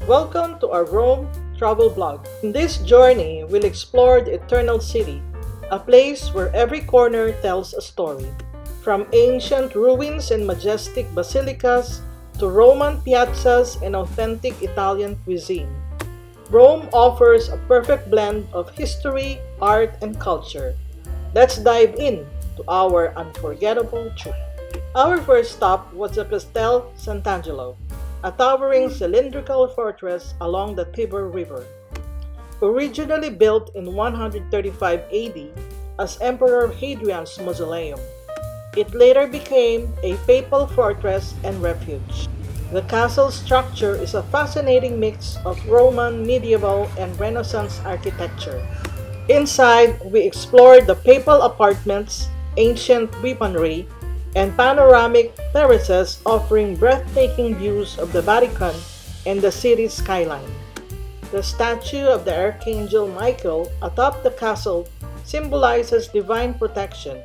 Welcome to our Rome travel blog. In this journey, we'll explore the Eternal City, a place where every corner tells a story. From ancient ruins and majestic basilicas to Roman piazzas and authentic Italian cuisine, Rome offers a perfect blend of history, art, and culture. Let's dive in to our unforgettable trip. Our first stop was the Castel Sant'Angelo, a towering cylindrical fortress along the Tiber River. Originally built in 135 AD as Emperor Hadrian's mausoleum, it later became a papal fortress and refuge. The castle structure is a fascinating mix of Roman, medieval, and Renaissance architecture. Inside, we explored the papal apartments, ancient weaponry, and panoramic terraces offering breathtaking views of the Vatican and the city's skyline. The statue of the Archangel Michael atop the castle symbolizes divine protection,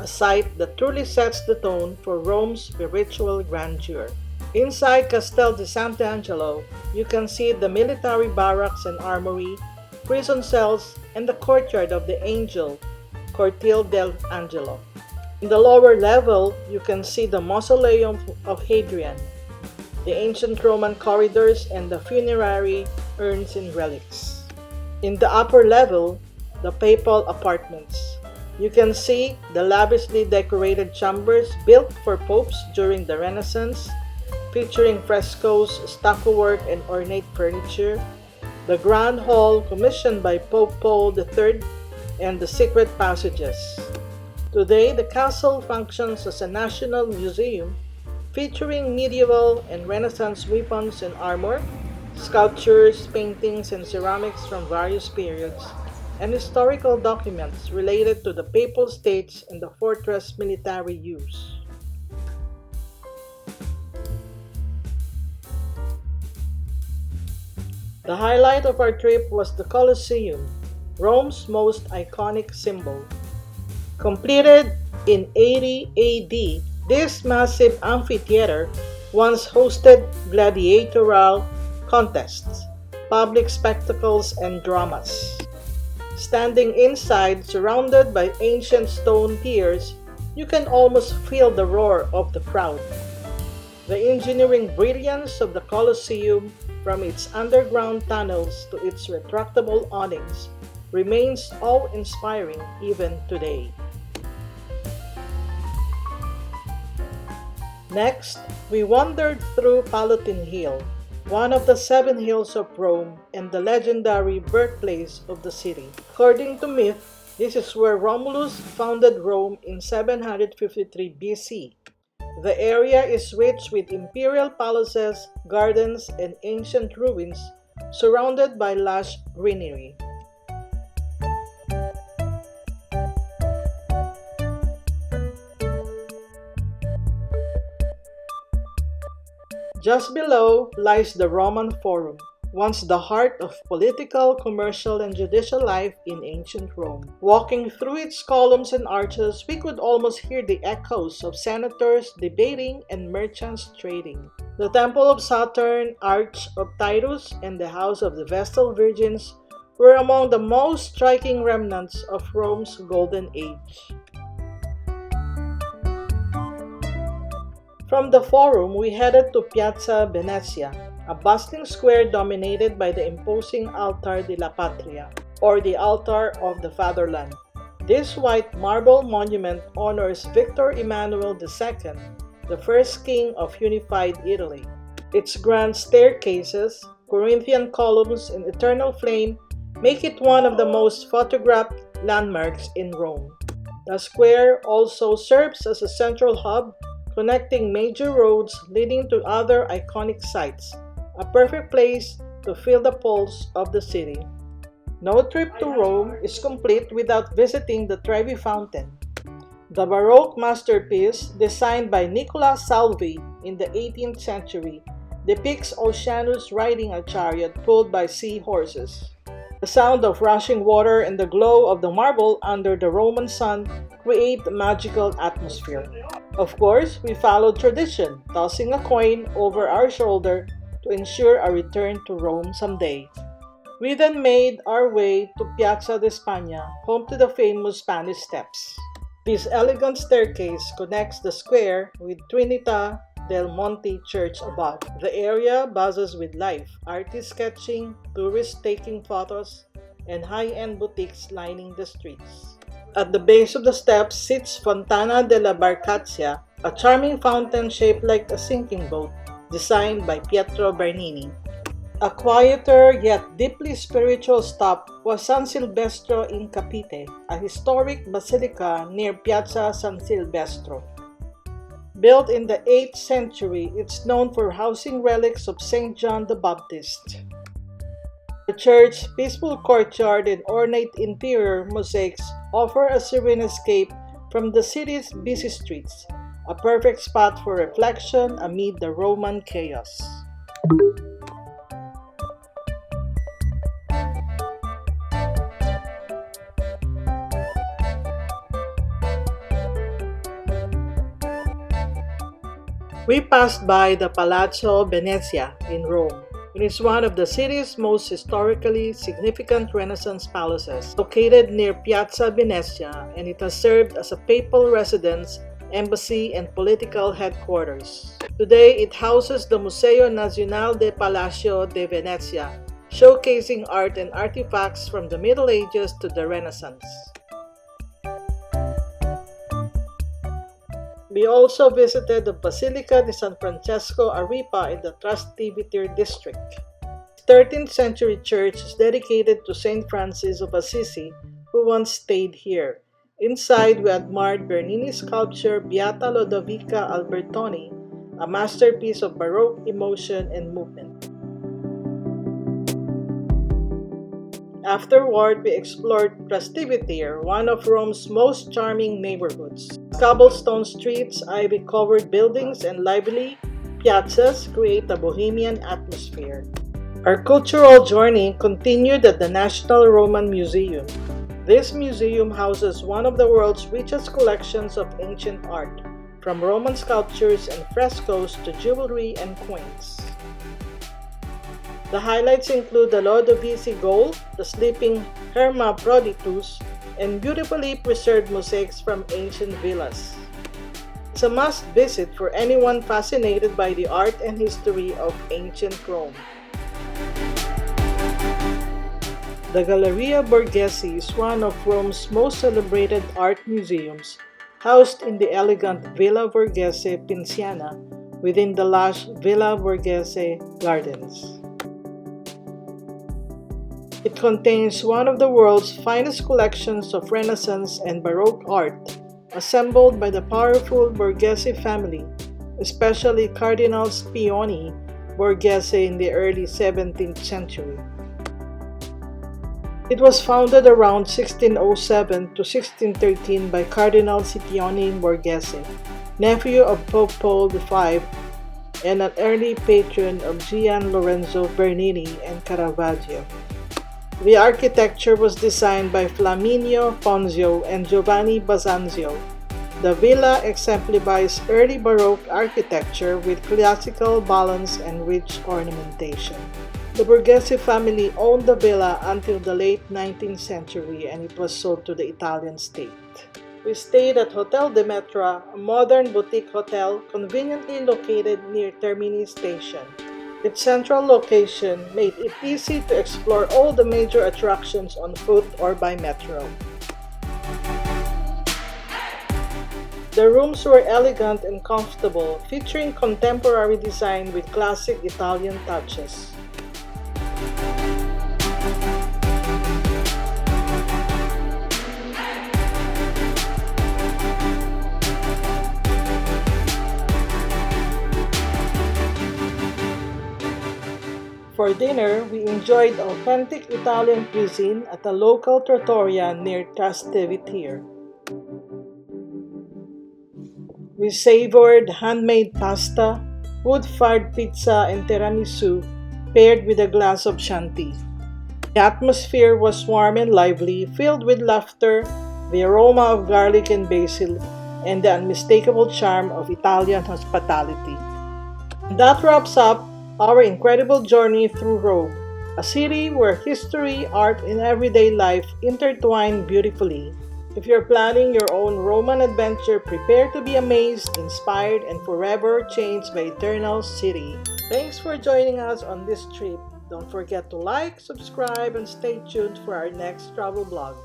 a sight that truly sets the tone for Rome's spiritual grandeur. Inside Castel Sant'Angelo, you can see the military barracks and armory, prison cells, and the courtyard of the Angel, Cortile dell'Angelo. In the lower level, you can see the Mausoleum of Hadrian, the ancient Roman corridors, and the funerary urns and relics. In the upper level, the papal apartments. You can see the lavishly decorated chambers built for popes during the Renaissance, featuring frescoes, stucco work, and ornate furniture, the Grand Hall commissioned by Pope Paul III, and the secret passages. Today, the castle functions as a national museum featuring medieval and Renaissance weapons and armor, sculptures, paintings, and ceramics from various periods, and historical documents related to the papal states and the fortress' military use. The highlight of our trip was the Colosseum, Rome's most iconic symbol. Completed in 80 AD, this massive amphitheater once hosted gladiatorial contests, public spectacles, and dramas. Standing inside, surrounded by ancient stone piers, you can almost feel the roar of the crowd. The engineering brilliance of the Colosseum, from its underground tunnels to its retractable awnings, remains awe-inspiring even today. Next, we wandered through Palatine Hill, one of the 7 hills of Rome and the legendary birthplace of the city. According to myth, this is where Romulus founded Rome in 753 BC. The area is rich with imperial palaces, gardens, and ancient ruins, surrounded by lush greenery. Just below lies the Roman Forum, once the heart of political, commercial, and judicial life in ancient Rome. Walking through its columns and arches, we could almost hear the echoes of senators debating and merchants trading. The Temple of Saturn, Arch of Titus, and the House of the Vestal Virgins were among the most striking remnants of Rome's golden age. From the Forum, we headed to Piazza Venezia, a bustling square dominated by the imposing Altar della Patria, or the Altar of the Fatherland. This white marble monument honors Victor Emmanuel II, the first king of unified Italy. Its grand staircases, Corinthian columns, and eternal flame make it one of the most photographed landmarks in Rome. The square also serves as a central hub connecting major roads leading to other iconic sites, a perfect place to feel the pulse of the city. No trip to Rome is complete without visiting the Trevi Fountain. The Baroque masterpiece, designed by Nicola Salvi in the 18th century, depicts Oceanus riding a chariot pulled by seahorses. The sound of rushing water and the glow of the marble under the Roman sun create a magical atmosphere. Of course, we followed tradition, tossing a coin over our shoulder to to ensure a return to Rome someday. We then made our way to Piazza di Spagna, home to the famous Spanish Steps. This elegant staircase connects the square with Trinita del Monte Church above. The area buzzes with life, artists sketching, tourists taking photos, and high-end boutiques lining the streets. At the base of the steps sits Fontana della Barcazia, a charming fountain shaped like a sinking boat, designed by Pietro Bernini. A quieter yet deeply spiritual stop was San Silvestro in Capite, a historic basilica near Piazza San Silvestro. Built in the 8th century, it's known for housing relics of St. John the Baptist. The church's peaceful courtyard and ornate interior mosaics offer a serene escape from the city's busy streets, a perfect spot for reflection amid the Roman chaos. We passed by the Palazzo Venezia in Rome. It is one of the city's most historically significant Renaissance palaces, located near Piazza Venezia, and it has served as a papal residence, embassy, and political headquarters. Today, it houses the Museo Nazionale del Palacio de Venezia, showcasing art and artifacts from the Middle Ages to the Renaissance. We also visited the Basilica di San Francesco Aripa in the Trastevere district. The 13th century church is dedicated to Saint Francis of Assisi, who once stayed here. Inside, we admired Bernini's sculpture Beata Lodovica Albertoni, a masterpiece of Baroque emotion and movement. Afterward, we explored Trastevere, one of Rome's most charming neighborhoods. Cobblestone streets, ivy-covered buildings, and lively piazzas create a bohemian atmosphere. Our cultural journey continued at the National Roman Museum. This museum houses one of the world's richest collections of ancient art, from Roman sculptures and frescoes to jewelry and coins. The highlights include the Lodovici Goal, the sleeping Hermaphroditus, and beautifully preserved mosaics from ancient villas. It's a must-visit for anyone fascinated by the art and history of ancient Rome. The Galleria Borghese is one of Rome's most celebrated art museums, housed in the elegant Villa Borghese Pinciana within the lush Villa Borghese Gardens. It contains one of the world's finest collections of Renaissance and Baroque art, assembled by the powerful Borghese family, especially Cardinal Spioni Borghese in the early 17th century. It was founded around 1607 to 1613 by Cardinal Scipione Borghese, nephew of Pope Paul V and an early patron of Gian Lorenzo Bernini and Caravaggio. The architecture was designed by Flaminio Ponzio and Giovanni Basanzio. The villa exemplifies early Baroque architecture with classical balance and rich ornamentation. The Borghese family owned the villa until the late 19th century, and it was sold to the Italian state. We stayed at Hotel Demetra, a modern boutique hotel conveniently located near Termini Station. Its central location made it easy to explore all the major attractions on foot or by metro. The rooms were elegant and comfortable, featuring contemporary design with classic Italian touches. For dinner, we enjoyed authentic Italian cuisine at a local trattoria near Trastevere. We savored handmade pasta, wood-fired pizza, and tiramisu paired with a glass of Chianti. The atmosphere was warm and lively, filled with laughter, the aroma of garlic and basil, and the unmistakable charm of Italian hospitality. That wraps up our incredible journey through Rome, a city where history, art, and everyday life intertwine beautifully. If you're planning your own Roman adventure, prepare to be amazed, inspired, and forever changed by Eternal City. Thanks for joining us on this trip. Don't forget to like, subscribe, and stay tuned for our next travel vlog.